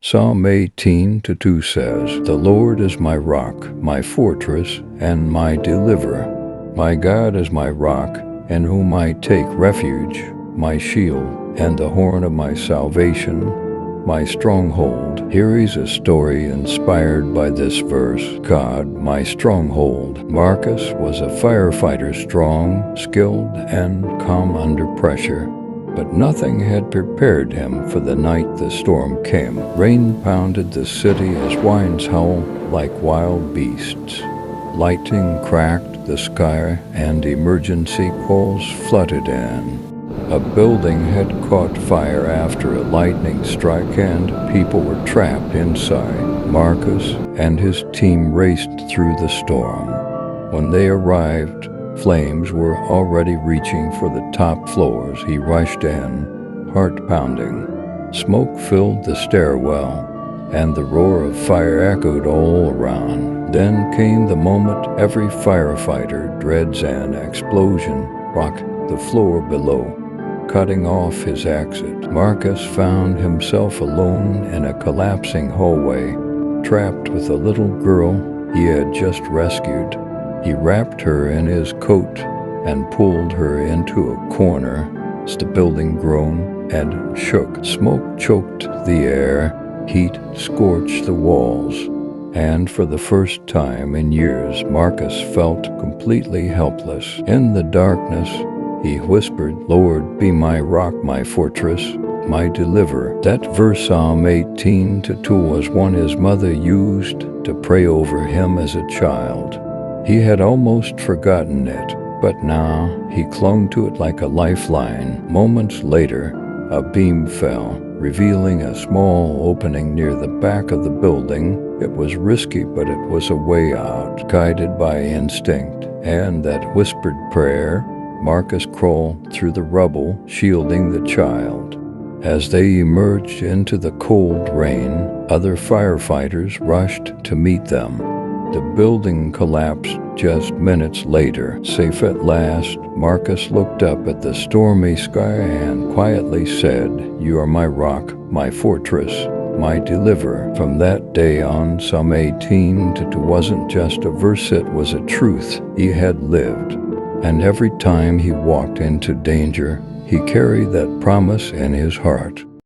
Psalm 18:2 says, "The Lord is my rock, my fortress, and my deliverer. My God is my rock, in whom I take refuge, my shield, and the horn of my salvation, my stronghold." Here is a story inspired by this verse, God, my stronghold. Marcus was a firefighter, strong, skilled, and calm under pressure. But nothing had prepared him for the night the storm came. Rain pounded the city as winds howled like wild beasts. Lightning cracked the sky and emergency calls flooded in. A building had caught fire after a lightning strike and people were trapped inside. Marcus and his team raced through the storm. When they arrived, flames were already reaching for the top floors. He rushed in, heart pounding. Smoke filled the stairwell, and the roar of fire echoed all around. Then came the moment every firefighter dreads: an explosion rocked the floor below, cutting off his exit. Marcus found himself alone in a collapsing hallway, trapped with a little girl he had just rescued. He wrapped her in his coat and pulled her into a corner. The building groaned and shook. Smoke choked the air, heat scorched the walls, and for the first time in years, Marcus felt completely helpless. In the darkness, he whispered, "Lord, be my rock, my fortress, my deliverer." That verse, Psalm 18:2, was one his mother used to pray over him as a child. He had almost forgotten it, but now he clung to it like a lifeline. Moments later, a beam fell, revealing a small opening near the back of the building. It was risky, but it was a way out. Guided by instinct and that whispered prayer, Marcus crawled through the rubble, shielding the child. As they emerged into the cold rain, other firefighters rushed to meet them. The building collapsed just minutes later. Safe at last, Marcus looked up at the stormy sky and quietly said, "You are my rock, my fortress, my deliverer." From that day on, Psalm 18:2 wasn't just a verse, it was a truth he had lived. And every time he walked into danger, he carried that promise in his heart.